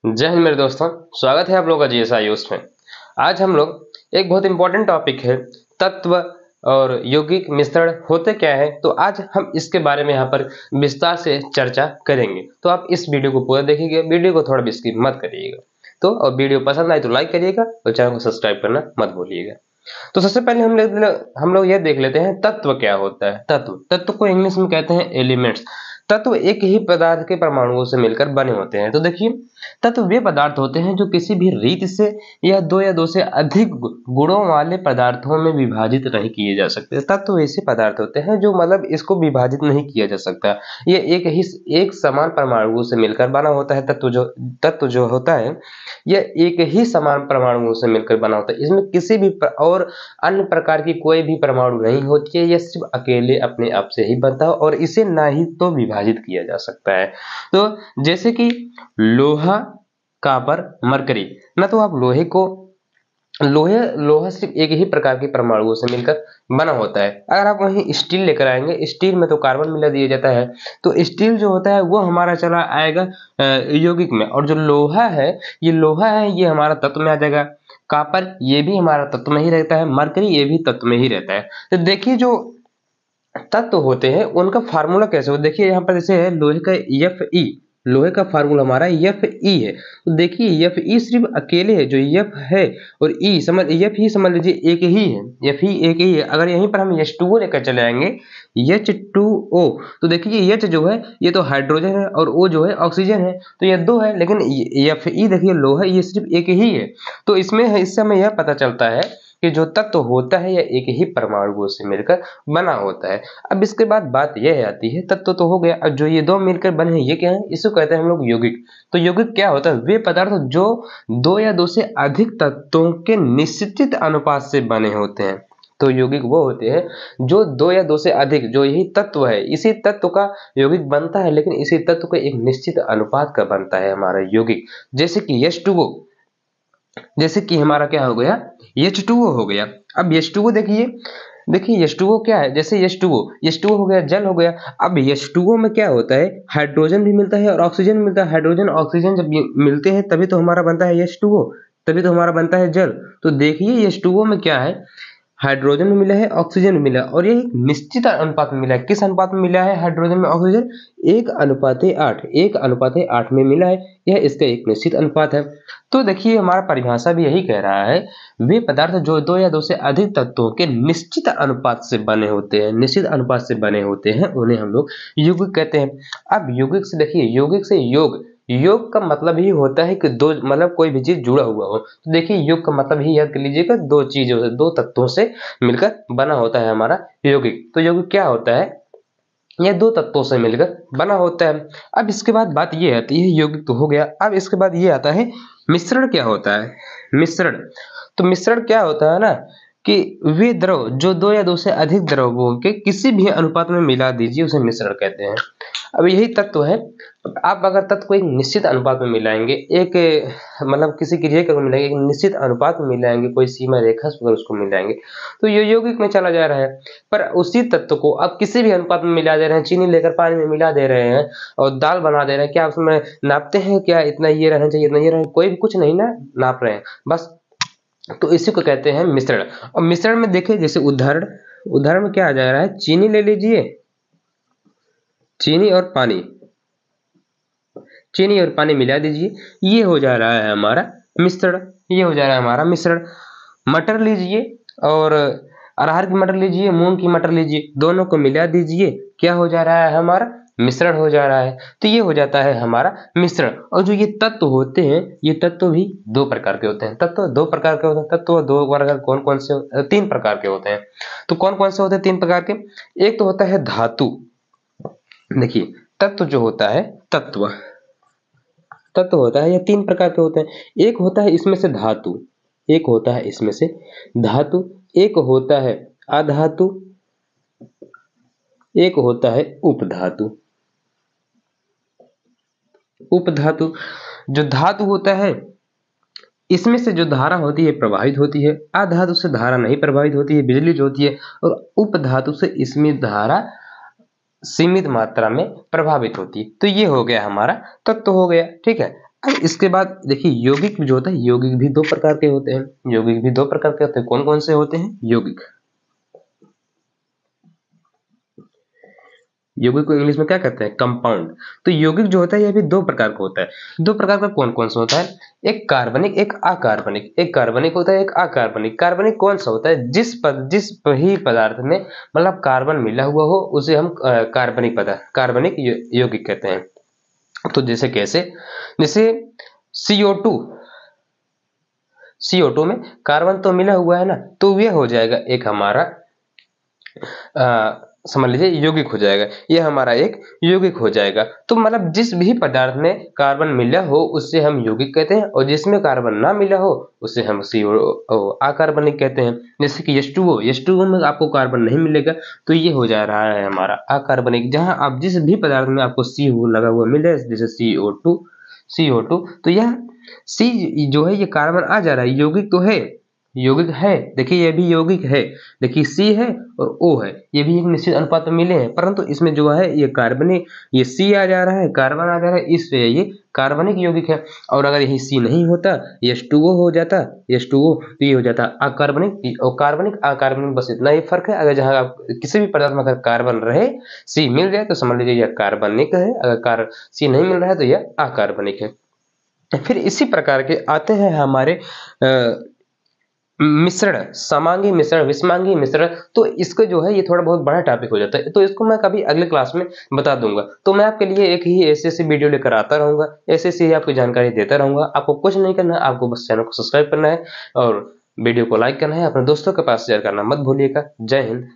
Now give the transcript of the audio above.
जय हिंद मेरे दोस्तों। स्वागत है आप लोगों का जीएसआई में। आज हम लोग एक बहुत इंपॉर्टेंट टॉपिक है तत्व और यौगिक मिश्रण होते क्या है, तो आज हम इसके बारे में यहाँ पर विस्तार से चर्चा करेंगे। तो आप इस वीडियो को पूरा देखिएगा, वीडियो को थोड़ा भी स्किप मत करिएगा। तो और वीडियो पसंद आए तो लाइक करिएगा और चैनल को सब्सक्राइब करना मत भूलिएगा। तो सबसे पहले हम लोग यह देख लेते हैं तत्व क्या होता है। तत्व को इंग्लिश में कहते हैं एलिमेंट्स। तत्व एक ही पदार्थ के परमाणुओं से मिलकर बने होते हैं। तो देखिए, तत्व वे पदार्थ होते हैं जो किसी भी रीत से या दो से अधिक गुणों वाले पदार्थों में विभाजित नहीं किए जा सकते। तत्व ऐसे पदार्थ होते हैं जो मतलब इसको विभाजित नहीं किया जा सकता। ये एक समान परमाणुओं से मिलकर बना होता है। तत्व जो होता है यह एक ही समान परमाणुओं से मिलकर बना होता है। इसमें किसी भी और अन्य प्रकार की कोई भी परमाणु नहीं होती है। यह सिर्फ अकेले अपने आप से ही बनता है और इसे ना ही तो विभाजित किया जा सकता है। तो जैसे कि लोहा, कॉपर, मरकरी। ना तो आप लोहा सिर्फ एक ही प्रकार के परमाणुओं से मिलकर बना होता है। अगर आप वहीं स्टील लेकर आएंगे, स्टील में तो कार्बन मिला दिया जाता है, तो स्टील जो होता है वो हमारा चला आएगा यौगिक में। और जो लोहा है ये हमारा तत्व में आ जाएगा। कॉपर ये भी हमारा तत्व में ही रहता है। मरकरी ये भी तत्व में ही रहता है। तो देखिए, जो तत्व होते हैं उनका फार्मूला कैसे हो, देखिए यहाँ पर जैसे है लोहे का Fe। लोहे का फार्मूला हमारा Fe है। तो देखिए Fe सिर्फ अकेले है, जो F है और F ही समझ लीजिए एक ही है। F ही एक ही है। अगर यहीं पर हम H2O लेकर चले आएंगे, H2O, तो देखिए H जो है ये तो हाइड्रोजन है और O जो है ऑक्सीजन है, तो ये दो है। लेकिन Fe देखिए लोहा ये सिर्फ एक ही है। तो इससे हमें यह पता चलता है कि जो तत्व होता है यह एक ही परमाणुओं से मिलकर बना होता है। अब इसके बाद बात यह आती है, तत्व तो हो गया, अब जो ये दो मिलकर बने हैं ये क्या है, इसको कहते हैं हम लोग यौगिक। तो यौगिक क्या होता है, वे पदार्थ जो दो या दो से अधिक तत्वों के निश्चित अनुपात से बने होते हैं। तो यौगिक वो होते हैं जो दो या दो से अधिक, जो यही तत्व है इसी तत्व का यौगिक बनता है, लेकिन इसी तत्व का एक निश्चित अनुपात का बनता है हमारा यौगिक। जैसे कि H2O, जैसे कि हमारा क्या हो गया, H2O हो गया। अब H2O देखिए H2O क्या है, जैसे H2O हो गया, जल हो गया। अब H2O में क्या होता है, हाइड्रोजन भी मिलता है और ऑक्सीजन मिलता है। हाइड्रोजन ऑक्सीजन जब मिलते हैं तभी तो हमारा बनता है H2O, तभी तो हमारा बनता है जल। तो देखिए H2O में क्या है, हाइड्रोजन में मिला है, ऑक्सीजन में मिला, और ये एक निश्चित अनुपात में मिला है। किस अनुपात में मिला है हाइड्रोजन में ऑक्सीजन, 1:8 में मिला है। यह इसका एक निश्चित अनुपात है। तो देखिए हमारा परिभाषा भी यही कह रहा है, वे पदार्थ जो दो या दो से अधिक तत्वों के निश्चित अनुपात से बने होते हैं, उन्हें हम लोग यौगिक कहते हैं। अब यौगिक से देखिए, योग का मतलब ही होता है कि दो, मतलब कोई भी चीज जुड़ा हुआ हो। तो देखिए योग का मतलब ही याद कर लीजिएगा, दो चीजों से, दो तत्वों से मिलकर बना होता है हमारा यौगिक। तो यौगिक क्या होता है, यह दो तत्वों से मिलकर बना होता है। अब इसके बाद बात ये आती है, यौगिक तो हो गया, अब इसके बाद ये आता है मिश्रण क्या होता है। मिश्रण, तो मिश्रण क्या होता है ना, कि वे द्रव जो दो या दो से अधिक द्रवों के किसी भी अनुपात में मिला दीजिए, उसे मिश्रण कहते हैं। अब यही तत्व है। आप अगर तत्व को एक निश्चित अनुपात में मिलाएंगे, एक मतलब किसी क्रिया को मिलाएंगे, एक निश्चित अनुपात में मिलाएंगे, कोई सीमा रेखा पर उसको मिलाएंगे, तो ये यौगिक में चला जा रहा है। पर उसी तत्व को आप किसी भी अनुपात में मिला दे रहे हैं, चीनी लेकर पानी में मिला दे रहे हैं और दाल बना दे रहे हैं, क्या उसमें नापते हैं क्या इतना ये रहना चाहिए, इतना ये रहना, कोई भी कुछ नहीं ना नाप रहे हैं बस। तो इसी को कहते हैं मिश्रण। और मिश्रण में देखिए, जैसे उदाहरण में क्या आ जा रहा है, चीनी ले लीजिए, चीनी और पानी मिला दीजिए, ये हो जा रहा है हमारा मिश्रण। मटर लीजिए और अरहर की मटर लीजिए, मूंग की मटर लीजिए, दोनों को मिला दीजिए, क्या हो जा रहा है हमारा मिश्रण हो जा रहा है। तो ये हो जाता है हमारा मिश्रण। और जो ये तत्व होते हैं, ये तत्व भी दो प्रकार के होते हैं। कौन कौन से, तीन प्रकार के होते हैं। तो कौन कौन से होते हैं तीन प्रकार के, एक तो होता है धातु। देखिए तत्व जो होता है, तत्व होता है, ये तीन प्रकार के होते हैं। एक होता है इसमें से धातु, एक होता है अधातु, एक होता है उपधातु। जो धातु होता है, इसमें से जो धारा होती है प्रवाहित होती है, अधातु से धारा नहीं प्रवाहित होती है, बिजली जो होती है, और उपधातु से इसमें धारा सीमित मात्रा में प्रभावित होती है। तो ये हो गया हमारा तत्व हो गया, ठीक है। अब इसके बाद देखिए यौगिक जो होता है, यौगिक भी दो प्रकार के होते हैं। यौगिक भी दो प्रकार के होते हैं। कौन कौन से होते हैं यौगिक? यौगिक को इंग्लिश में क्या कहते हैं? कंपाउंड। तो यौगिक जो होता है यह भी दो प्रकार का होता है। दो प्रकार का कौन कौन सा होता है? एक कार्बनिक, एक अकार्बनिक। एक कार्बनिक होता है, एक अकार्बनिक। कार्बनिक कौन सा होता है? जिस भी पदार्थ में मतलब कार्बन मिला हुआ हो उसे हम कार्बनिक पदार्थ, कार्बनिक यौगिक कहते हैं। तो जैसे कैसे? जैसे CO2, CO2 में कार्बन तो मिला हुआ है ना, तो यह हो जाएगा एक हमारा समझ लीजिए यौगिक हो जाएगा। यह हमारा एक यौगिक हो जाएगा। तो मतलब जिस भी पदार्थ में कार्बन मिला हो उससे हम यौगिक कहते हैं, और जिसमें कार्बन ना मिला हो उसे हम अकार्बनिक कहते हैं। जैसे कि H2O में आपको कार्बन नहीं मिलेगा तो ये हो जा रहा है हमारा अकार्बनिक। जहां आप जिस भी पदार्थ में आपको CO लगा हुआ मिले, जैसे CO2, तो यह C जो है ये कार्बन आ जा रहा है, यौगिक तो है, यौगिक है। देखिए ये भी यौगिक है। देखिए C है और O है, ये भी एक निश्चित अनुपात में मिले हैं, परंतु इसमें जो है ये कार्बनिक, ये C आ जा रहा है, कार्बन आ जा रहा है, इसलिए ये कार्बनिक यौगिक है। और अगर यही C नहीं होता, H2O हो जाता, H2O, तो ये हो जाता अकार्बनिक। और कार्बनिक अकार्बनिक बस इतना ही फर्क है। अगर जहां आप किसी भी पदार्थ में अगर कार्बन रहे, C मिल जाए तो समझ लीजिए यह कार्बनिक है, अगर C नहीं मिल रहा है तो यह अकार्बनिक है। फिर इसी प्रकार के आते हैं हमारे मिश्रण, समांगी मिश्रण, विषमांगी मिश्रण। तो इसको जो है ये थोड़ा बहुत बड़ा टॉपिक हो जाता है, तो इसको मैं कभी अगले क्लास में बता दूंगा। तो मैं आपके लिए एक ही ऐसी वीडियो लेकर आता रहूंगा, ऐसी आपको जानकारी देता रहूंगा। आपको कुछ नहीं करना है, आपको बस चैनल को सब्सक्राइब करना है और वीडियो को लाइक करना है, अपने दोस्तों के पास शेयर करना मत भूलिएगा। जय हिंद।